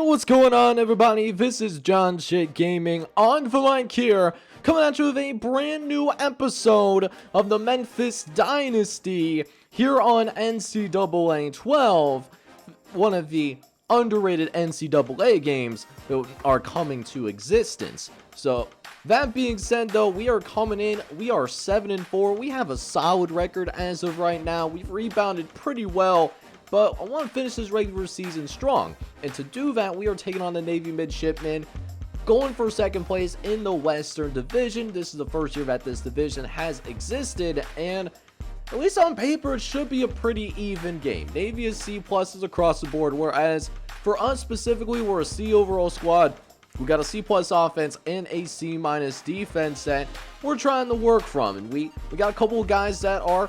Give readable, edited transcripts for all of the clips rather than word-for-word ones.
What's going on, everybody? This is John Shit Gaming on the mic here, coming at you with a brand new episode of the Memphis Dynasty here on NCAA 12, one of the underrated NCAA games that are coming to existence. So that being said, though, we are coming in. We are 7-4. We have a solid record as of right now. We've rebounded pretty well, but I want to finish this regular season strong. And to do that, we are taking on the Navy Midshipmen, going for second place in the Western Division. This is the first year that this division has existed, and at least on paper, it should be a pretty even game. Navy is C pluses across the board, whereas for us specifically, we're a C overall squad. We got a C plus offense and a C minus defense that we're trying to work from. And we got a couple of guys that are,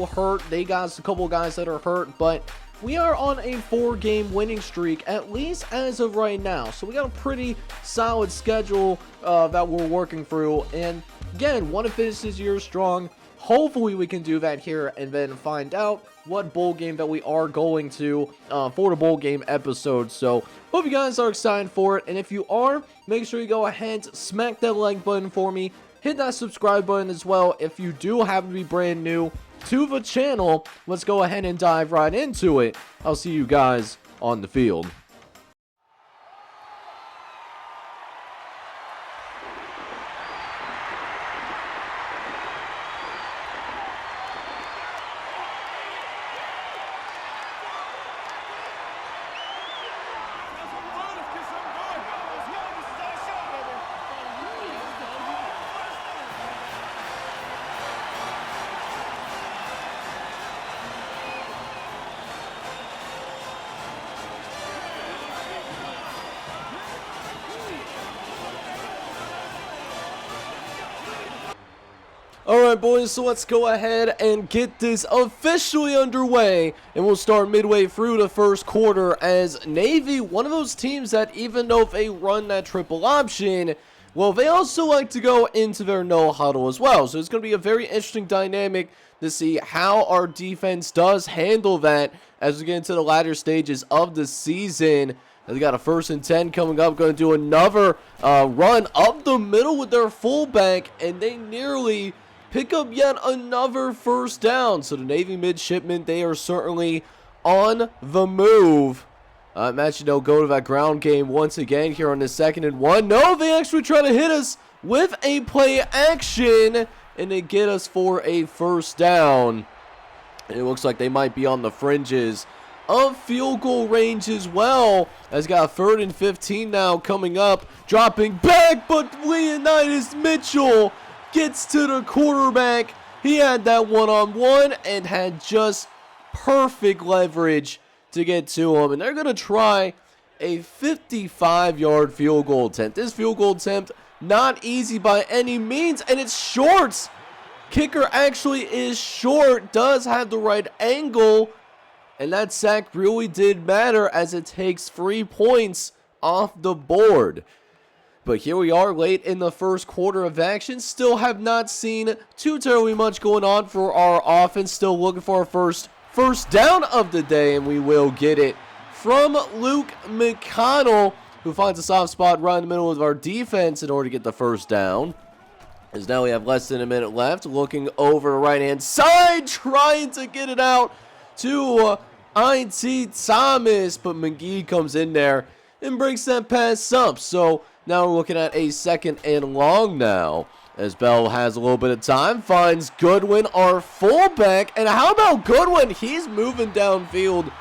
hurt. They got a couple of guys that are hurt, but we are on a 4-game winning streak, at least as of right now. So we got a pretty solid schedule that we're working through. And again, want to finish this year strong. Hopefully we can do that here and then find out what bowl game that we are going to for the bowl game episode. So hope you guys are excited for it. And if you are, make sure you go ahead, smack that like button for me. Hit that subscribe button as well if you do happen to be brand new to the channel. Let's go ahead and dive right into it. I'll see you guys on the field. Alright boys, so let's go ahead and get this officially underway, and we'll start midway through the first quarter as Navy, one of those teams that even though they run that triple option, well, they also like to go into their no huddle as well. So it's going to be a very interesting dynamic to see how our defense does handle that as we get into the latter stages of the season. They got a 1st and 10 coming up, going to do another run up the middle with their fullback, and they nearly pick up yet another first down. So the Navy Midshipmen, they are certainly on the move. Imagine they'll go to that ground game once again here on the 2nd and 1. No, they actually try to hit us with a play action, and they get us for a first down. And it looks like they might be on the fringes of field goal range as well. As got a 3rd and 15 now coming up, dropping back, but Leonidas Mitchell gets to the quarterback. He had that one-on-one and had just perfect leverage to get to him. And they're going to try a 55-yard field goal attempt. This field goal attempt, not easy by any means, and it's short. Kicker actually is short, does have the right angle, and that sack really did matter as it takes 3 points off the board. But here we are late in the first quarter of action. Still have not seen too terribly much going on for our offense. Still looking for our first down of the day, and we will get it from Luke McConnell, who finds a soft spot right in the middle of our defense in order to get the first down. As now we have less than a minute left. Looking over the right-hand side, trying to get it out to IT Thomas, but McGee comes in there and breaks that pass up. So now we're looking at a 2nd and long now, as Bell has a little bit of time, finds Goodwin, our fullback, and how about Goodwin? He's moving downfield,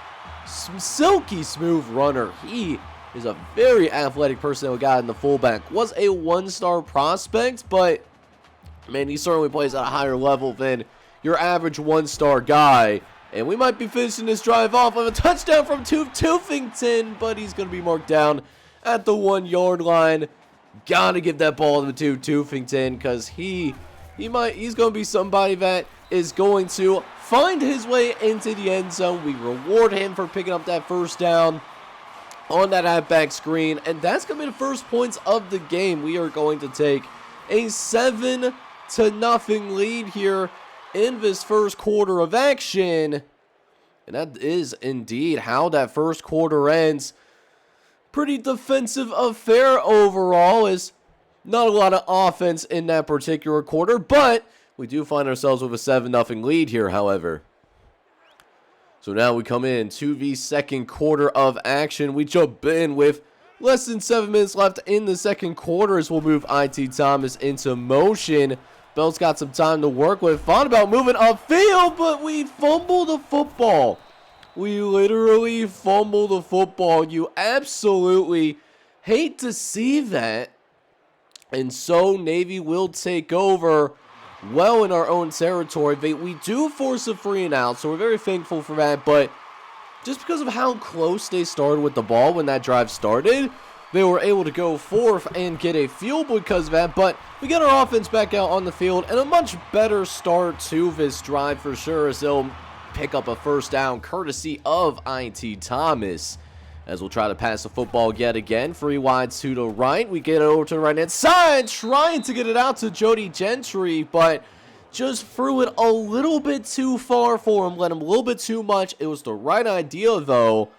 silky smooth runner. He is a very athletic person that we got in the fullback. Was a 1-star prospect, but man, he certainly plays at a higher level than your average 1-star guy. And we might be finishing this drive off with a touchdown from Tufington, but he's going to be marked down at the 1-yard line. Gotta give that ball to Tufington, because he's going to be somebody that is going to find his way into the end zone. We reward him for picking up that first down on that halfback screen, and that's going to be the first points of the game. We are going to take a 7-0 lead here in this first quarter of action. And that is indeed how that first quarter ends. pretty defensive affair overall, as not a lot of offense in that particular quarter, but we do find ourselves with a 7-0 lead here, however. So now we come into the second quarter of action. We jump in with less than 7 minutes left in the second quarter as we'll move IT Thomas into motion. Bell's got some time to work with. Thought about moving upfield, but we fumble the football. We literally fumble the football. You absolutely hate to see that. And so Navy will take over well in our own territory. We do force a 3 and out, so we're very thankful for that. But just because of how close they started with the ball when that drive started, they were able to go forth and get a field goal because of that. But we get our offense back out on the field and a much better start to this drive for sure, as they'll pick up a first down courtesy of IT Thomas. As we'll try to pass the football yet again. 3 wide to the right. We get it over to the right hand side, trying to get it out to Jody Gentry, but just threw it a little bit too far for him. Let him a little bit too much. It was the right idea, though.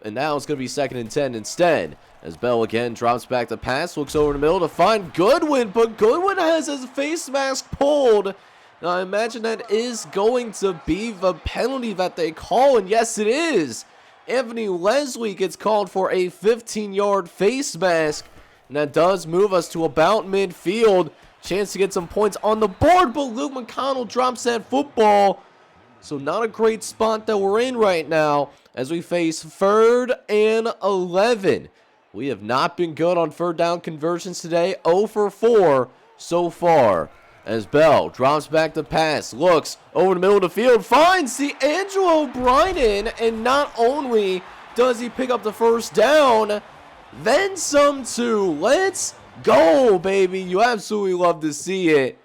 And now it's going to be 2nd and 10 instead. As Bell again drops back the pass, looks over the middle to find Goodwin, but Goodwin has his face mask pulled. Now, I imagine that is going to be the penalty that they call, and yes, it is. Anthony Leslie gets called for a 15-yard face mask, and that does move us to about midfield. Chance to get some points on the board, but Luke McConnell drops that football. So not a great spot that we're in right now as we face 3rd and 11. We have not been good on 3rd down conversions today. 0 for 4 so far. As Bell drops back the pass, looks over the middle of the field, finds the Angelo Bryden, and not only does he pick up the first down, then some too. Let's go, baby. You absolutely love to see it.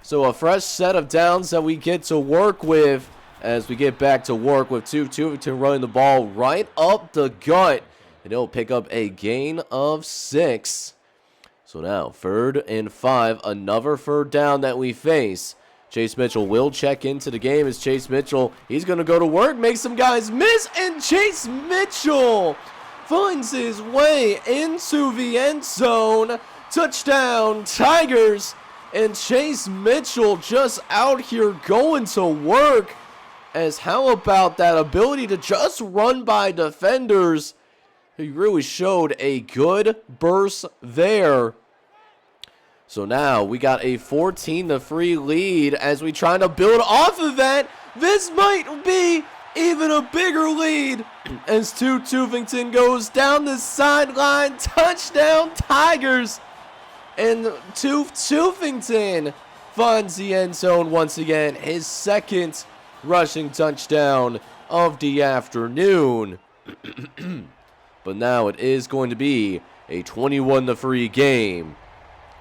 So a fresh set of downs that we get to work with as we get back to work with Tuvington running the ball right up the gut, and he'll pick up a gain of 6. So now, 3rd and 5, another 3rd down that we face. Chase Mitchell will check into the game as Chase Mitchell, he's going to go to work, make some guys miss, and Chase Mitchell finds his way into the end zone. Touchdown, Tigers, and Chase Mitchell just out here going to work. As how about that ability to just run by defenders? He really showed a good burst there. So now we got a 14-3 lead as we try to build off of that. This might be even a bigger lead as Tuvington goes down the sideline. Touchdown, Tigers. And Tuvington finds the end zone once again. His 2nd rushing touchdown of the afternoon. But now it is going to be a 21-3 game.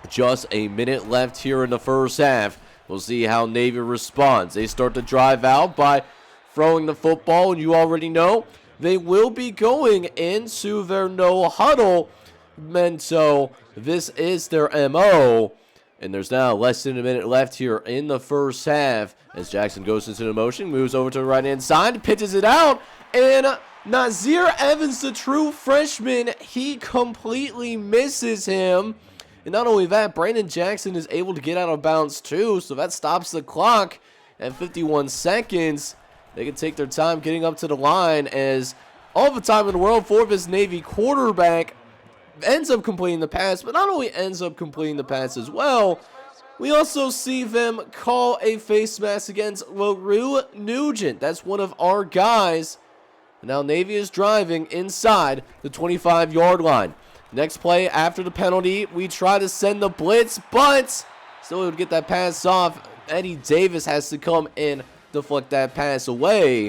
Just a minute left here in the first half. We'll see how Navy responds. They start to drive out by throwing the football, and you already know they will be going into their no huddle. And so this is their MO. And there's now less than a minute left here in the first half as Jackson goes into the motion, moves over to the right-hand side, pitches it out, and Nazir Evans, the true freshman, he completely misses him. And not only that, Brandon Jackson is able to get out of bounds too, so that stops the clock at 51 seconds. They can take their time getting up to the line as all the time in the world for this Navy quarterback ends up completing the pass, but not only ends up completing the pass as well, we also see them call a face mask against LaRue Nugent. That's one of our guys. Now Navy is driving inside the 25-yard line. Next play after the penalty, we try to send the blitz, but still able to get that pass off. Eddie Davis has to come and deflect that pass away.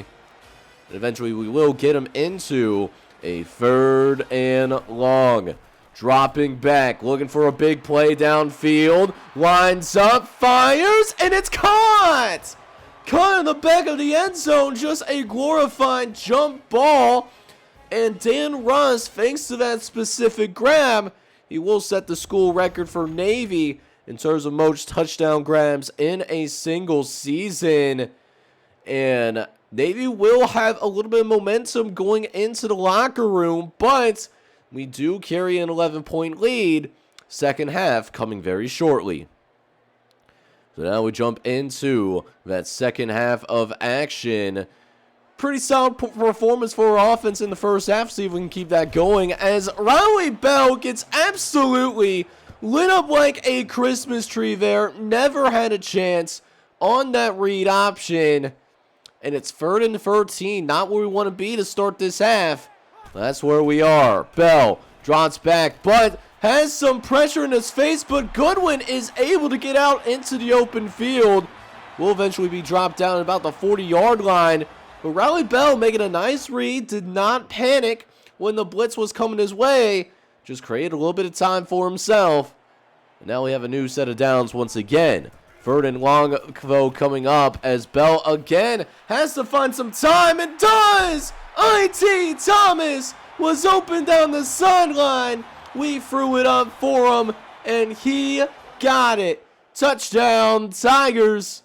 And eventually we will get him into a 3rd and long. Dropping back, looking for a big play downfield. Lines up, fires, and it's caught! Caught in the back of the end zone, just a glorified jump ball. And Dan Russ, thanks to that specific grab, he will set the school record for Navy in terms of most touchdown grabs in a single season. And Navy will have a little bit of momentum going into the locker room, but we do carry an 11-point lead. Second half coming very shortly. So now we jump into that second half of action. Pretty solid performance for our offense in the first half. See if we can keep that going as Riley Bell gets absolutely lit up like a Christmas tree there. Never had a chance on that read option. And it's 3rd and 13. Not where we want to be to start this half. That's where we are. Bell drops back, but has some pressure in his face, but Goodwin is able to get out into the open field. Will eventually be dropped down at about the 40-yard line. But Riley Bell making a nice read, did not panic when the blitz was coming his way. Just created a little bit of time for himself. And now we have a new set of downs once again. 3rd and long, though, coming up as Bell again has to find some time and does! I.T. Thomas was open down the sideline. We threw it up for him, and he got it. Touchdown, Tigers.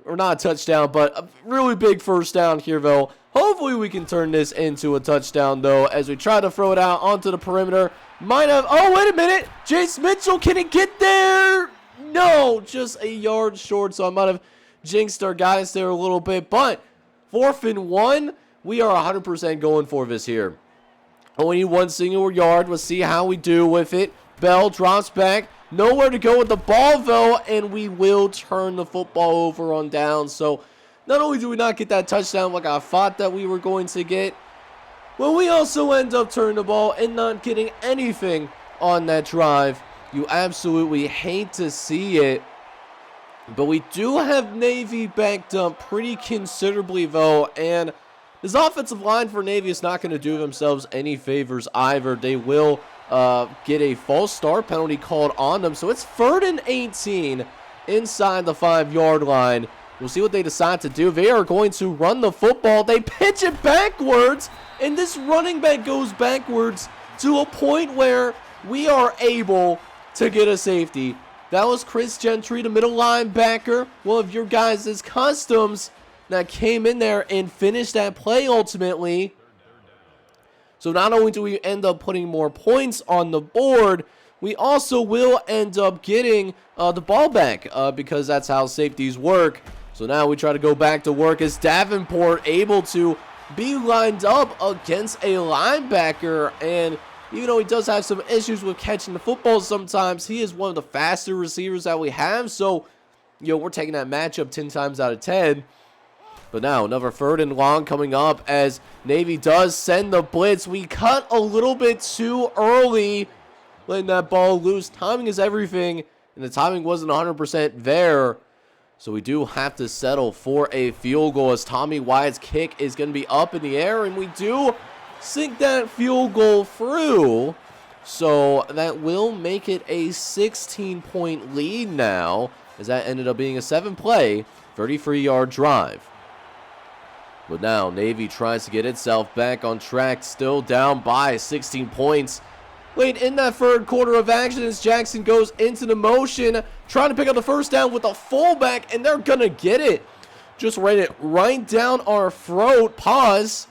Or not a touchdown, but a really big first down here, though. Hopefully we can turn this into a touchdown, though, as we try to throw it out onto the perimeter. Might have... Oh, wait a minute. Jace Mitchell, can he get there? No, just a yard short, so I might have jinxed our guys there a little bit. But 4th and 1, we are 100% going for this here. Only need 1 single yard. Let's see how we do with it. Bell drops back. Nowhere to go with the ball, though, and we will turn the football over on down. So not only do we not get that touchdown like I thought that we were going to get, well, we also end up turning the ball and not getting anything on that drive. You absolutely hate to see it. But we do have Navy backed up pretty considerably, though, and this offensive line for Navy is not going to do themselves any favors either. They will get a false start penalty called on them. So it's 3rd and 18 inside the 5-yard line. We'll see what they decide to do. They are going to run the football. They pitch it backwards, and this running back goes backwards to a point where we are able to get a safety. That was Chris Gentry, the middle linebacker, one of your guys' customs, that came in there and finished that play ultimately. So not only do we end up putting more points on the board, we also will end up getting the ball back because that's how safeties work. So now we try to go back to work as Davenport able to be lined up against a linebacker. And even though he does have some issues with catching the football sometimes, he is one of the faster receivers that we have. So, we're taking that matchup 10 times out of 10. But now, another 3rd and long coming up as Navy does send the blitz. We cut a little bit too early, letting that ball loose. Timing is everything, and the timing wasn't 100% there. So we do have to settle for a field goal as Tommy Wyatt's kick is going to be up in the air, and we do sink that field goal through. So that will make it a 16-point lead now, as that ended up being a 7-play, 33-yard drive. But now Navy tries to get itself back on track, still down by 16 points. Late in that 3rd quarter of action as Jackson goes into the motion, trying to pick up the first down with a fullback, and they're going to get it. Just ran it right down our throat. Pause.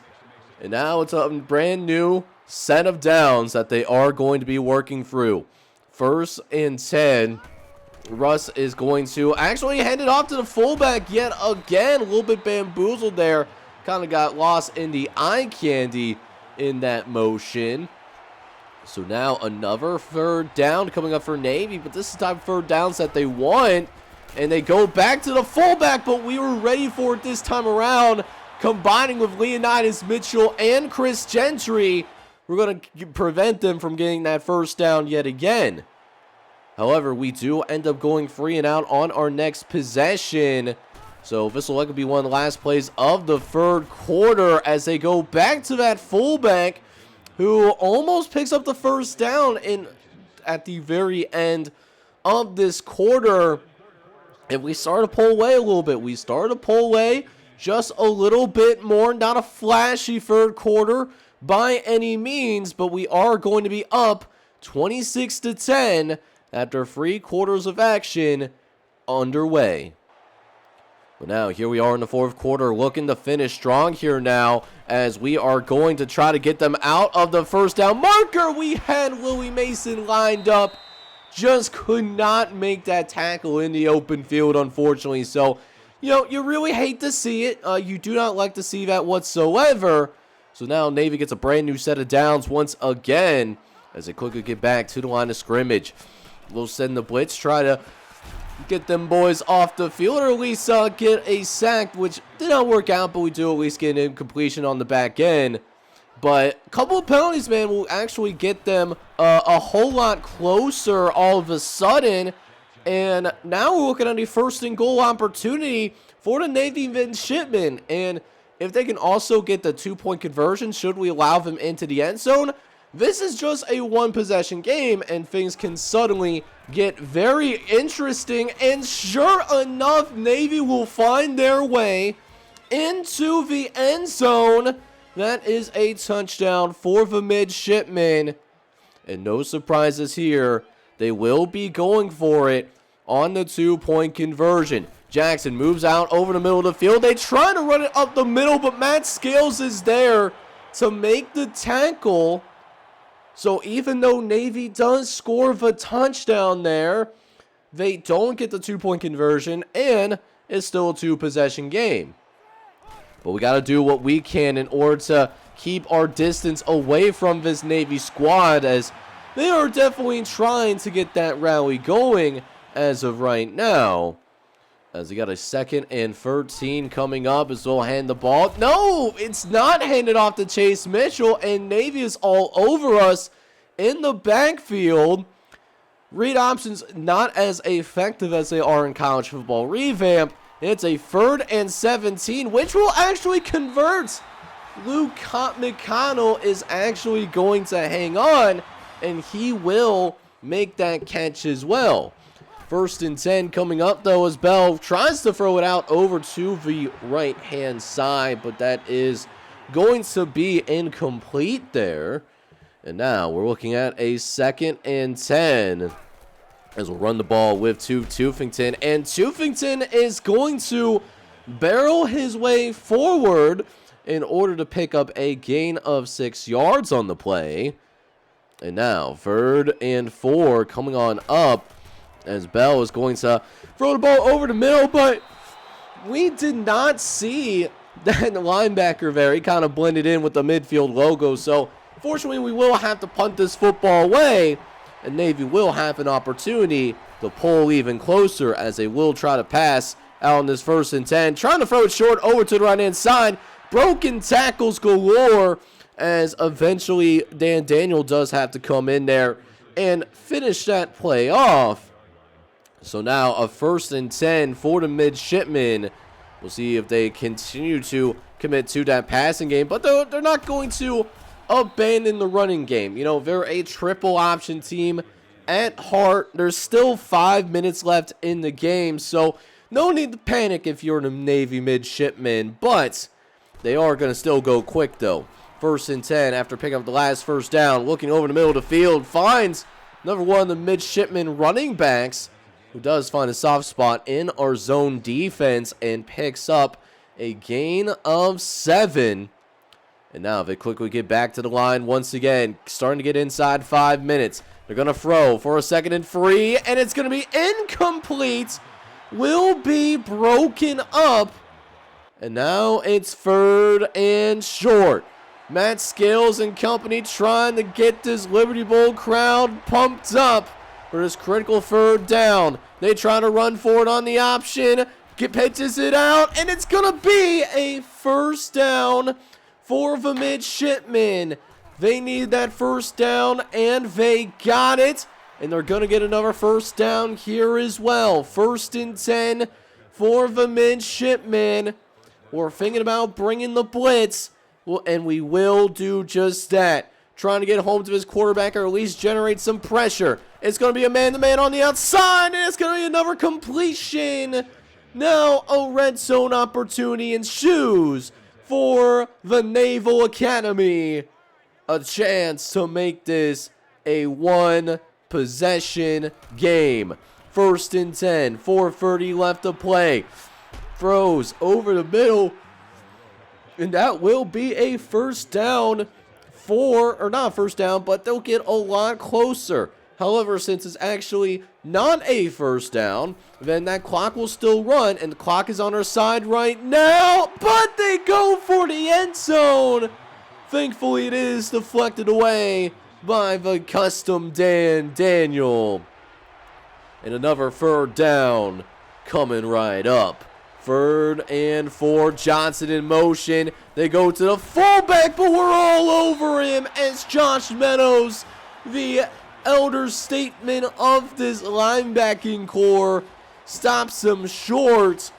And now it's a brand new set of downs that they are going to be working through. 1st and 10. Russ is going to actually hand it off to the fullback yet again. A little bit bamboozled there. Kind of got lost in the eye candy in that motion. So now another 3rd down coming up for Navy. But this is the type of 3rd downs that they want. And they go back to the fullback. But we were ready for it this time around. Combining with Leonidas Mitchell and Chris Gentry. We're going to prevent them from getting that first down yet again. However, we do end up going 3 and out on our next possession. So this will likely be one of the last plays of the 3rd quarter as they go back to that fullback who almost picks up the first down at the very end of this quarter. And we start to pull away a little bit. We start to pull away just a little bit more. Not a flashy 3rd quarter by any means, but we are going to be up 26-10 after 3 quarters of action underway. But now, here we are in the fourth quarter, looking to finish strong here now, as we are going to try to get them out of the first down marker. We had Louis Mason lined up, just could not make that tackle in the open field, unfortunately. So, you know, you really hate to see it. You do not like to see that whatsoever. So now Navy gets a brand new set of downs once again, as they quickly get back to the line of scrimmage. We'll send the blitz, try to get them boys off the field, or at least get a sack, which did not work out, but we do at least get an incompletion on the back end. But a couple of penalties, man, will actually get them a whole lot closer all of a sudden. And now we're looking at a first and goal opportunity for the Navy midshipmen. And if they can also get the 2-point conversion, should we allow them into the end zone, this is just a one-possession game, and things can suddenly get very interesting. And sure enough, Navy will find their way into the end zone. That is a touchdown for the midshipmen. And no surprises here. They will be going for it on the 2-point conversion. Jackson moves out over the middle of the field. They try to run it up the middle, but Matt Scales is there to make the tackle. So even though Navy does score the touchdown there, they don't get the 2-point conversion, and it's still a 2-possession game. But we got to do what we can in order to keep our distance away from this Navy squad, as they are definitely trying to get that rally going as of right now. As we got a 2nd and 13 coming up, as they'll hand the ball. No, it's not handed off to Chase Mitchell, and Navy is all over us in the backfield. Read options not as effective as they are in college football revamp. It's a 3rd and 17, which will actually convert. Luke McConnell is actually going to hang on, and he will make that catch as well. 1st and 10 coming up, though, as Bell tries to throw it out over to the right-hand side, but that is going to be incomplete there. And now we're looking at a 2nd and 10, as we'll run the ball with Tufington. And Tufington is going to barrel his way forward in order to pick up a gain of 6 yards on the play. And now 3rd and 4 coming on up, as Bell is going to throw the ball over the middle, but we did not see that linebacker there. He kind of blended in with the midfield logo, so fortunately we will have to punt this football away, and Navy will have an opportunity to pull even closer, as they will try to pass out on this 1st and 10. Trying to throw it short over to the right-hand side. Broken tackles galore, as eventually Dan Daniel does have to come in there and finish that play off. So now a 1st and 10 for the midshipmen. We'll see if they continue to commit to that passing game, but they're not going to abandon the running game. You know, they're a triple option team at heart. There's still 5 minutes left in the game, so no need to panic if you're the Navy midshipmen, but they are going to still go quick, though. 1st and 10 after picking up the last 1st down. Looking over the middle of the field, finds number 1 of the midshipmen running backs, who does find a soft spot in our zone defense and picks up a gain of 7. And now they quickly get back to the line once again, starting to get inside 5 minutes. They're going to throw for a 2nd and 3, and it's going to be incomplete. Will be broken up. And now it's 3rd and short. Matt Scales and company trying to get this Liberty Bowl crowd pumped up for this critical 3rd down. They try to run for it on the option. Pitches it out, and it's going to be a 1st down for the midshipmen. They need that 1st down, and they got it. And they're going to get another 1st down here as well. 1st and 10 for the midshipmen. We're thinking about bringing the blitz, and we will do just that. Trying to get home to his quarterback, or at least generate some pressure. It's going to be a man-to-man on the outside, and it's going to be another completion. Now a red zone opportunity ensues for the Naval Academy. A chance to make this a 1-possession game. 1st and 10, 4:30 left to play. throws over the middle. And that will be a first down or not first down, but they'll get a lot closer. However, since it's actually not a first down, then that clock will still run, and the clock is on our side right now, but they go for the end zone. Thankfully, it is deflected away by the custom Daniel. And another third down coming right up. 3rd and 4, Johnson in motion. They go to the fullback, but we're all over him as Josh Meadows, the elder statesman of this linebacking core, stops him short.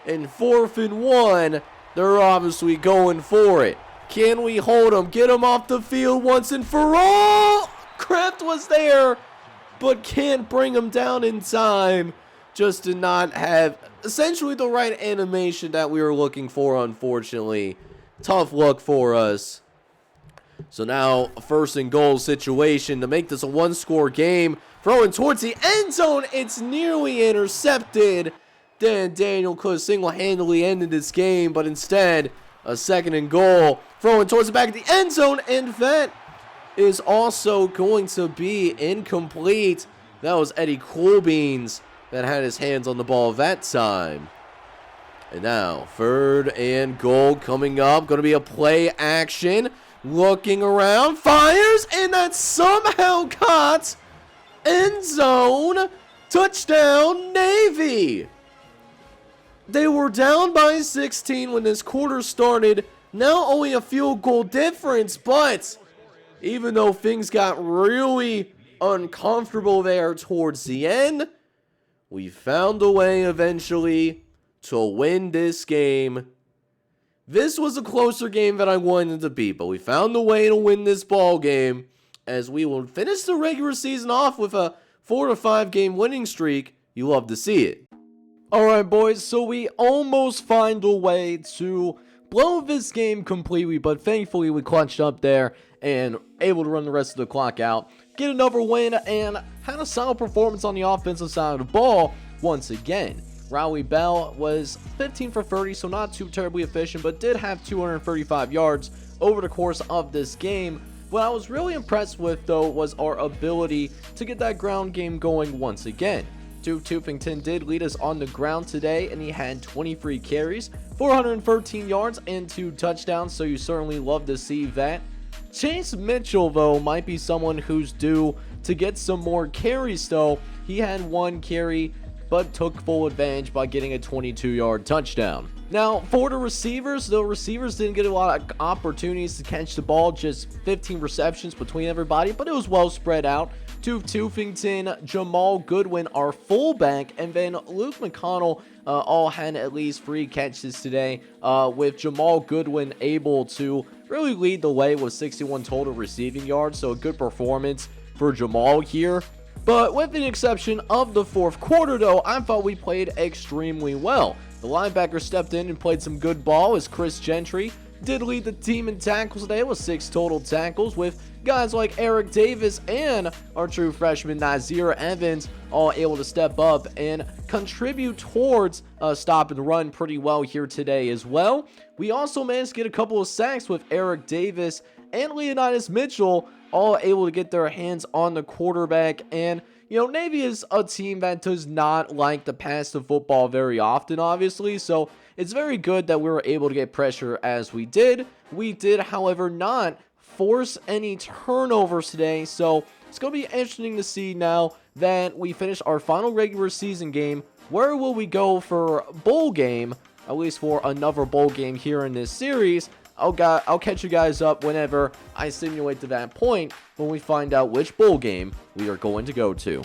And 4th and 1, they're obviously going for it. Can we hold him? Get him off the field once and for all. Kraft was there, but can't bring him down in time. Just did not have essentially the right animation that we were looking for, unfortunately. Tough luck for us. So now a 1st and goal situation to make this a 1-score game. Throwing towards the end zone. It's nearly intercepted. Daniel could have single-handedly ended this game, but instead a 2nd and goal. Throwing towards the back of the end zone, and that is also going to be incomplete. That was Eddie Coolbeans that had his hands on the ball that time. And now, 3rd and goal coming up. Going to be a play action. Looking around. Fires. And that's somehow caught. End zone. Touchdown, Navy. They were down by 16 when this quarter started. Now only a field goal difference. But even though things got really uncomfortable there towards the end, we found a way eventually to win this game. This was a closer game than I wanted it to be, but we found a way to win this ball game as we will finish the regular season off with a 4-5 game winning streak. You love to see it. Alright boys, so we almost find a way to blow this game completely, but thankfully we clutched up there and able to run the rest of the clock out, get another win, and had a solid performance on the offensive side of the ball once again. Rowley Bell was 15 for 30, so not too terribly efficient, but did have 235 yards over the course of this game. What I was really impressed with, though, was our ability to get that ground game going once again. Duke Tufington did lead us on the ground today, and he had 23 carries, 413 yards, and 2 touchdowns, so you certainly love to see that. Chase Mitchell, though, might be someone who's due to get some more carries, though. He had 1 carry, but took full advantage by getting a 22-yard touchdown. Now, for the receivers didn't get a lot of opportunities to catch the ball, just 15 receptions between everybody, but it was well spread out. Tufington, Jamal Goodwin, our fullback, and then Luke McConnell all had at least 3 catches today, with Jamal Goodwin able to really lead the way with 61 total receiving yards, so a good performance for Jamal here. But with the exception of the 4th quarter, though, I thought we played extremely well. The linebacker stepped in and played some good ball as Chris Gentry did lead the team in tackles today with 6 total tackles, with guys like Eric Davis and our true freshman Nazir Evans all able to step up and contribute towards stop and run pretty well here today as well. We also managed to get a couple of sacks with Eric Davis and Leonidas Mitchell all able to get their hands on the quarterback. And you know, Navy is a team that does not like to pass the football very often, obviously, so it's very good that we were able to get pressure as we did. We did, however, not force any turnovers today, so it's going to be interesting to see now that we finish our final regular season game. Where will we go for bowl game, at least for another bowl game here in this series? I'll catch you guys up whenever I simulate to that point when we find out which bowl game we are going to go to.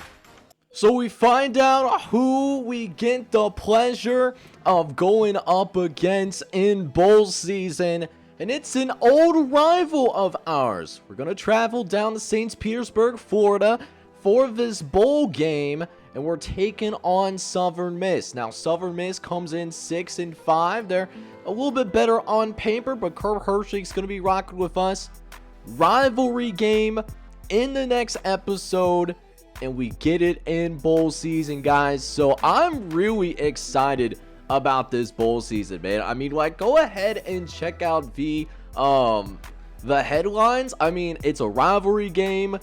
So we find out who we get the pleasure of going up against in bowl season, and it's an old rival of ours. We're going to travel down to St. Petersburg, Florida for this bowl game, and we're taking on Southern Miss. Now, Southern Miss comes in 6-5. They're a little bit better on paper, but Kurt Hershey's going to be rocking with us. Rivalry game in the next episode, and we get it in bowl season, guys. So I'm really excited about this bowl season, man. I mean, like, go ahead and check out the headlines. I mean, it's a rivalry game.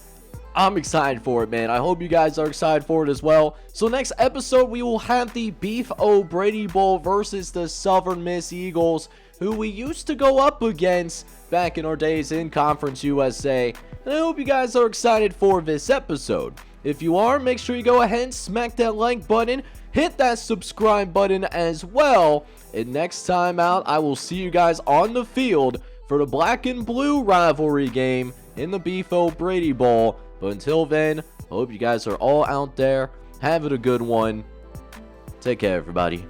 I'm excited for it, man. I hope you guys are excited for it as well. So next episode, we will have the Beef O'Brady Bowl versus the Southern Miss Eagles, who we used to go up against back in our days in Conference USA. And I hope you guys are excited for this episode. If you are, make sure you go ahead and smack that like button, hit that subscribe button as well. And next time out, I will see you guys on the field for the Black and Blue rivalry game in the Beef O'Brady Bowl. But until then, I hope you guys are all out there having a good one. Take care, everybody.